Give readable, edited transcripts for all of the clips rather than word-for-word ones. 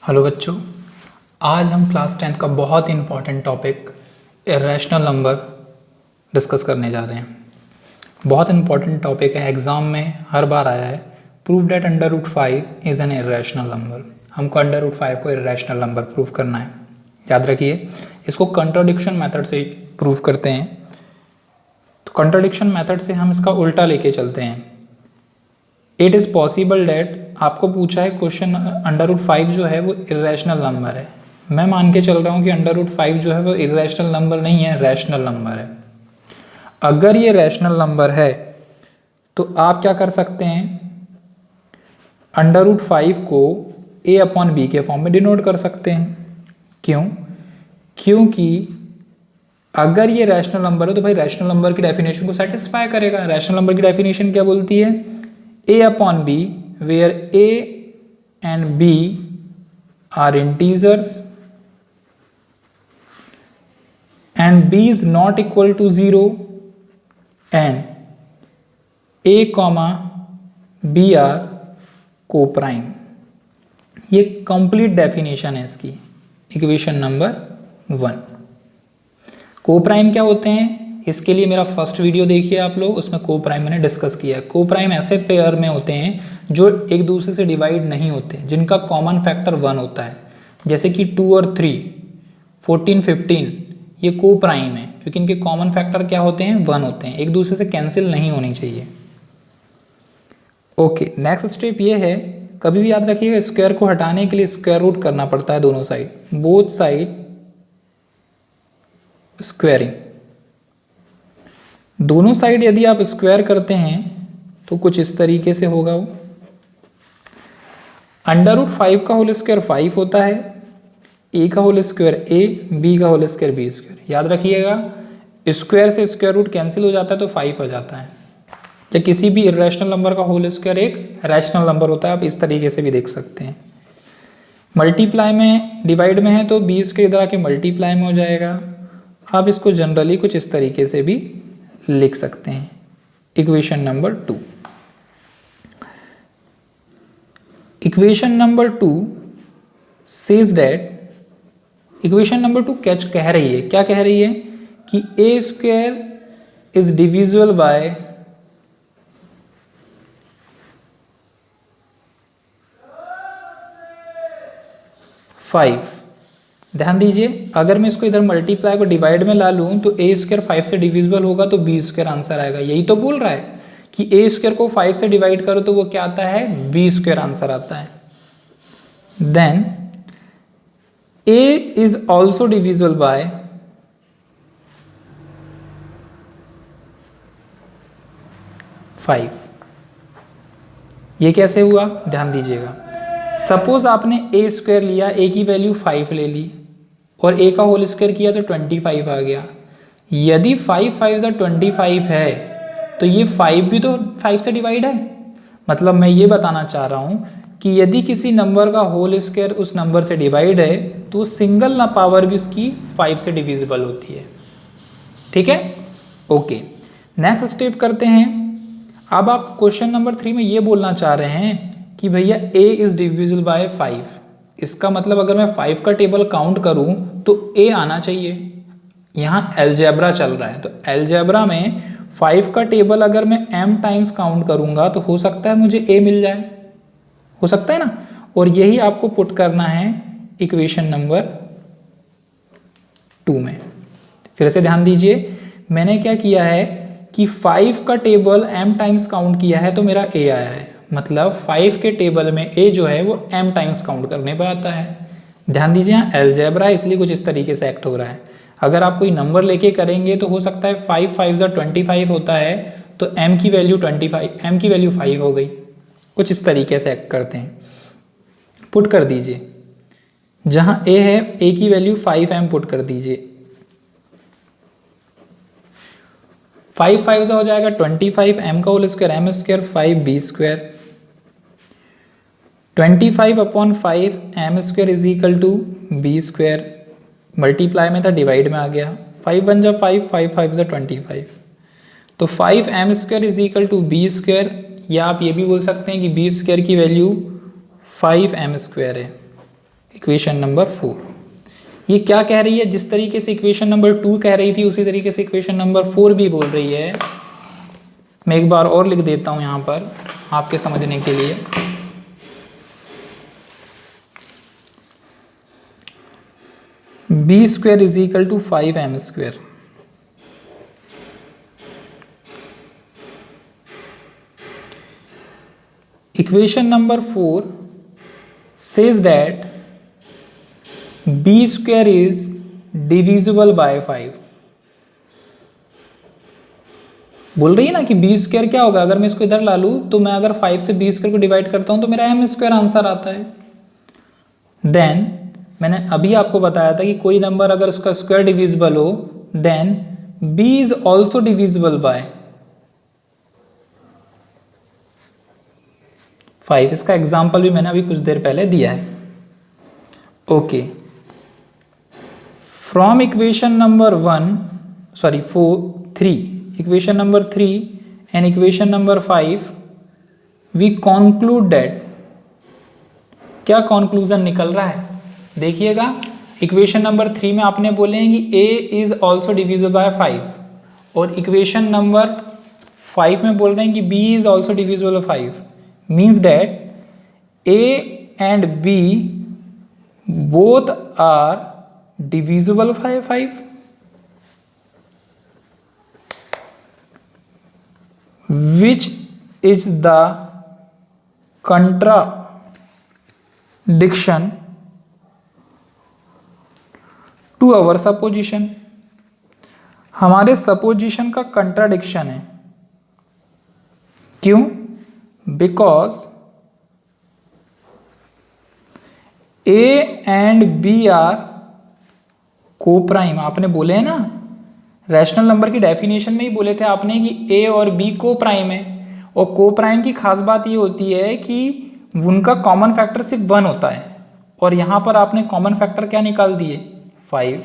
Hello बच्चों, आज हम क्लास 10th का बहुत ही important topic irrational number discuss करने जा रहे हैं। बहुत इंपॉर्टेंट टॉपिक है, एग्ज़ाम में हर बार आया है। Prove that under root 5 is an irrational number. हमको अंडर रूट 5 को इरेशनल नंबर प्रूव करना है। याद रखिए, इसको कंट्राडिक्शन मेथड से प्रूव करते हैं। तो कंट्राडिक्शन मेथड से हम इसका उल्टा लेके चलते हैं। इट इज़ पॉसिबल डेट, आपको पूछा है क्वेश्चन, अंडर रूट 5 जो है वो इरेशनल नंबर है। मैं मान के चल रहा हूँ कि अंडर रूट 5 जो है वो इरेशनल नंबर नहीं है, रैशनल नंबर है। अगर ये रैशनल नंबर है तो आप क्या कर सकते हैं, अंडर रूट 5 को a अपॉन बी के फॉर्म में डिनोट कर सकते हैं। क्यों? क्योंकि अगर ये रैशनल नंबर है तो भाई रैशनल नंबर की डेफिनेशन को सेटिस्फाई करेगा। रैशनल नंबर की डेफिनेशन क्या बोलती है? a upon b where a and b are integers and b is not equal to 0 and a comma b are co-prime। ये कंप्लीट डेफिनेशन है इसकी, इक्वेशन नंबर 1। को-प्राइम क्या होते हैं, इसके लिए मेरा फर्स्ट वीडियो देखिए आप लोग, उसमें को-प्राइम मैंने डिस्कस किया है। को-प्राइम ऐसे पेयर में होते हैं जो एक दूसरे से डिवाइड नहीं होते, जिनका कॉमन फैक्टर 1 होता है। जैसे कि 2 और 3, 14, 15, ये को-प्राइम है क्योंकि इनके कॉमन फैक्टर क्या होते हैं? 1 होते हैं, एक दूसरे से कैंसिल नहीं होनी चाहिए। ओके, नेक्स्ट स्टेप ये है, कभी भी याद रखिएगा स्क्वायर को हटाने के लिए स्क्वायर रूट करना पड़ता है दोनों साइड, बोथ साइड स्क्वायरिंग। दोनों साइड यदि आप स्क्वायर करते हैं तो कुछ इस तरीके से होगा। वो अंडर रूट 5 का होल स्क्वायर 5 होता है, a का होल स्क्वायर a, b का होल स्क्वायर b स्क्वायर। याद रखिएगा, स्क्वायर से स्क्वायर रूट कैंसिल हो जाता है तो 5 आ जाता है। या किसी भी इरेशनल नंबर का होल स्क्वायर एक रैशनल नंबर होता है, आप इस तरीके से भी देख सकते हैं। मल्टीप्लाई में, डिवाइड में है तो b स्क्वायर इधर आके मल्टीप्लाई में हो जाएगा। आप इसको जनरली कुछ इस तरीके से भी लिख सकते हैं। Equation number 2, equation number 2 says that, equation number 2 कह रही है, क्या कह रही है कि a square is divisible by five. ध्यान दीजिए, अगर मैं इसको इधर मल्टीप्लाई को डिवाइड में ला लूं तो ए स्क्वायर 5 से डिविजिबल होगा तो बी स्क्वायर आंसर आएगा। यही तो बोल रहा है कि ए स्क्वायर को 5 से डिवाइड करो तो वो क्या आता है? बी स्क्वायर आंसर आता है। Then a is also divisible by 5। ये कैसे हुआ? ध्यान दीजिएगा, सपोज आपने ए स्क्वायर लिया, ए की वैल्यू 5 ले ली और ए का होल स्क्वायर किया तो 25 आ गया। यदि 5 5 25 है तो ये 5 भी तो 5 से डिवाइड है। मतलब मैं ये बताना चाह रहा हूँ कि यदि किसी नंबर का होल स्क्वायर उस नंबर से डिवाइड है तो सिंगल ना पावर भी उसकी 5 से डिविजिबल होती है। ठीक है, ओके, नेक्स्ट स्टेप करते हैं। अब आप क्वेश्चन नंबर 3 में ये बोलना चाह रहे हैं कि भैया a इज डिविजिबल बाय 5। इसका मतलब अगर मैं 5 का टेबल काउंट करूं तो a आना चाहिए। यहाँ अलजेब्रा चल रहा है तो अलजेब्रा में 5 का टेबल अगर मैं m टाइम्स काउंट करूंगा तो हो सकता है मुझे a मिल जाए, हो सकता है ना। और यही आपको पुट करना है इक्वेशन नंबर 2 में। फिर से ध्यान दीजिए, मैंने क्या किया है कि 5 का टेबल m टाइम्स काउंट किया है तो मेरा a आया है। मतलब 5 के टेबल में a जो है वो m टाइम्स काउंट करने पर आता है। ध्यान दीजिए, यहाँ अलजेब्रा है इसलिए कुछ इस तरीके से एक्ट हो रहा है। अगर आप कोई नंबर लेके करेंगे तो हो सकता है 5 5 25 होता है तो m की वैल्यू 25, m की वैल्यू 5 हो गई। कुछ इस तरीके से एक्ट करते हैं। पुट कर दीजिए, जहाँ a है a की वैल्यू 5m पुट कर दीजिए। 5 5 हो जाएगा 25, m का whole square m square 5 b square. 25 upon 5 m square is equal to b square. Multiply में था, डिवाइड में आ गया। 5 1 जा 5, 5 5 जा 25। तो 5 m square is equal to b square, या आप ये भी बोल सकते हैं कि b स्क्वायर की वैल्यू 5m स्क्वायर है। Equation number 4। ये क्या कह रही है, जिस तरीके से इक्वेशन नंबर 2 कह रही थी उसी तरीके से इक्वेशन नंबर 4 भी बोल रही है। मैं एक बार और लिख देता हूं यहां पर आपके समझने के लिए। B square is equal to 5m square. Equation number 4 says that b square is divisible by 5। बोल रही है ना कि बी स्क्वायर क्या होगा, अगर मैं इसको इधर ला लूं तो मैं अगर 5 से बी स्क्वायर को डिवाइड करता हूं तो मेरा एम स्क्वायर आंसर आता है। देन मैंने अभी आपको बताया था कि कोई नंबर अगर उसका स्क्वायर डिविजिबल हो then b is also divisible by 5। इसका एग्जाम्पल भी मैंने अभी कुछ देर पहले दिया है। Okay, from equation number 3, equation number 3 and equation number 5 we conclude that, क्या कॉन्क्लूजन निकल रहा है देखिएगा। इक्वेशन नंबर 3 में आपने बोले हैं कि a is also divisible by 5 और इक्वेशन नंबर 5 में बोल रहे हैं कि b is also divisible by 5। Means that a and b both are divisible by 5, which is the contradiction to our supposition। हमारे सपोजिशन का कंट्राडिक्शन है। क्यों? Because A and B are coprime. आपने बोले हैं ना, रैशनल नंबर की definition में ही बोले थे आपने कि A और B को प्राइम है, और को प्राइम की खास बात ये होती है कि उनका कॉमन फैक्टर सिर्फ 1 होता है, और यहाँ पर आपने कॉमन फैक्टर क्या निकाल दिए 5।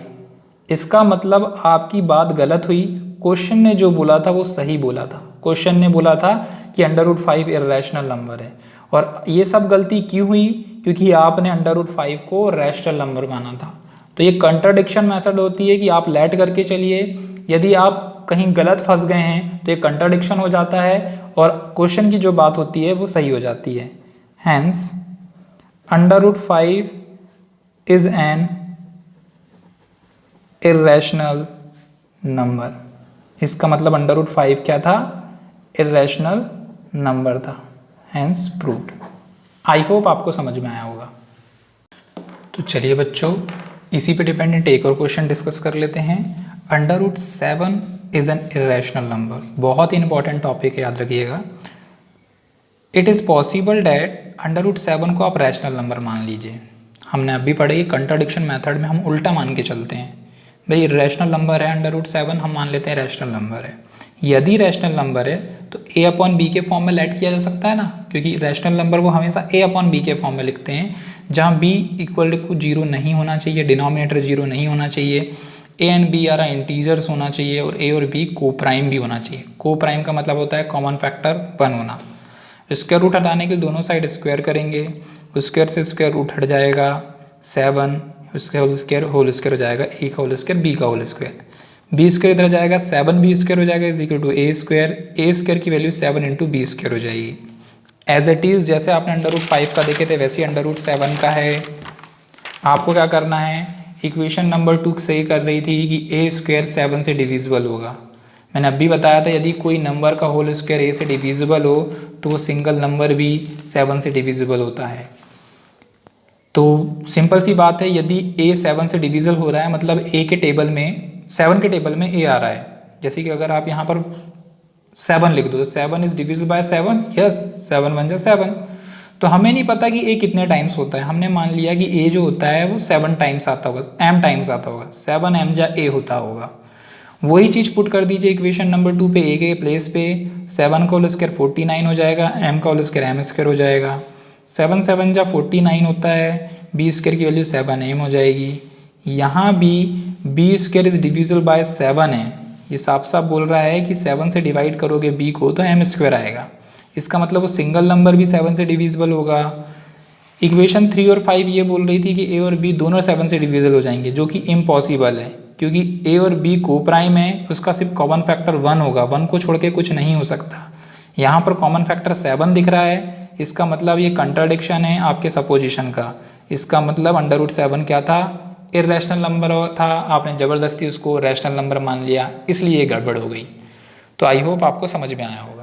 इसका मतलब आपकी बात गलत हुई। क्वेश्चन ने जो बोला था वो सही बोला था। क्वेश्चन ने बोला था कि √5 इर्रेशनल नंबर है, और ये सब गलती क्यों हुई? क्योंकि आपने √5 को रैशनल नंबर माना था। तो ये कंट्राडिक्शन मेथड होती है कि आप लेट करके चलिए, यदि आप कहीं गलत फंस गए हैं तो ये कंट्राडिक्शन हो जाता है और क्वेश्चन की जो बात होती है वो सही हो जाती है। Hence √5 is an irrational number. इसका मतलब √5 क्या था? इर्रेशनल नंबर था। Hence proved. आई होप आपको समझ में आया होगा। तो चलिए बच्चों, इसी पे डिपेंडेंट एक और क्वेश्चन डिस्कस कर लेते हैं। √7 इज एन इर्रेशनल नंबर। बहुत ही इंपॉर्टेंट टॉपिक है, याद रखिएगा। इट इज़ पॉसिबल डैट √7 को आप रैशनल नंबर मान लीजिए। हमने अभी पढ़े कि कंट्राडिक्शन मेथड में हम उल्टा मान के चलते हैं। भाई रैशनल नंबर है √7, हम मान लेते हैं रैशनल नंबर है। यदि रैशनल नंबर है तो a/b के फॉर्म में लेट किया जा सकता है ना, क्योंकि रैशनल नंबर को हमेशा a/b के फॉर्म में लिखते हैं, जहाँ b = 0 नहीं होना चाहिए, डिनोमिनेटर 0 नहीं होना चाहिए, a and b are integers होना चाहिए, और a और b को प्राइम भी होना चाहिए। को प्राइम का मतलब होता है कॉमन फैक्टर 1 होना। स्क्वायर रूट हटाने के लिए दोनों साइड स्क्वायर करेंगे, स्क्वायर से स्क्वायर रूट हट जाएगा 7, उसके होल स्क्वायर हो जाएगा a का होल स्क्वायर b का होल स्क्वायर, b स्क्वायर इधर जाएगा 7b स्क्वायर हो जाएगा is equal to a square की वैल्यू 7 × b स्क्वायर हो जाएगी। एज इट इज़ जैसे आपने √5 का देखे थे वैसे ही √7 का है। आपको क्या करना है, इक्वेशन नंबर 2 सही कर रही थी कि a स्क्वायर 7 से डिविजिबल होगा। मैंने अभी बताया था यदि कोई नंबर का होल स्क्वायर a से डिविजिबल हो तो वो सिंगल नंबर भी 7 से डिविजिबल होता है। तो सिंपल सी बात है, यदि a 7 से डिविजिबल हो रहा है मतलब a के टेबल में 7 के टेबल में a आ रहा है। जैसे कि अगर आप यहाँ पर 7 लिख दो तो 7 इज डिविजिबल बाय 7, यस 7 × 1 = 7। तो हमें नहीं पता कि a कितने टाइम्स होता है, हमने मान लिया कि a जो होता है वो 7 टाइम्स आता होगा, m टाइम्स आता होगा, 7m जा a होता होगा। वही चीज़ पुट कर दीजिए इक्वेशन नंबर 2 पे, a के प्लेस पे 7 का होल स्क्वायर 49 हो जाएगा, m का होल स्क्वायर m स्क्वायर हो जाएगा, 7 7 जा 49 होता है, b स्क्वायर की वैल्यू 7m हो जाएगी। यहाँ भी b square is divisible bye 7 है, ये साफ साफ बोल रहा है कि 7 से डिवाइड करोगे b को तो m स्क्वायर आएगा। इसका मतलब वो सिंगल नंबर भी 7 से डिविजिबल होगा। इक्वेशन 3 और 5 ये बोल रही थी कि ए और बी दोनों 7 से डिविजिबल हो जाएंगे, जो कि इम्पॉसिबल है क्योंकि ए और बी को प्राइम है, उसका सिर्फ कॉमन फैक्टर 1 होगा, 1 को छोड़ के कुछ नहीं हो सकता। यहाँ पर कॉमन फैक्टर 7 दिख रहा है, इसका मतलब ये कंट्राडिक्शन है आपके सपोजिशन का। इसका मतलब √7 क्या था, इर्रेशनल नंबर था, आपने ज़बरदस्ती उसको रैशनल नंबर मान लिया, इसलिए ये गड़बड़ हो गई। तो आई होप आपको समझ में आया होगा।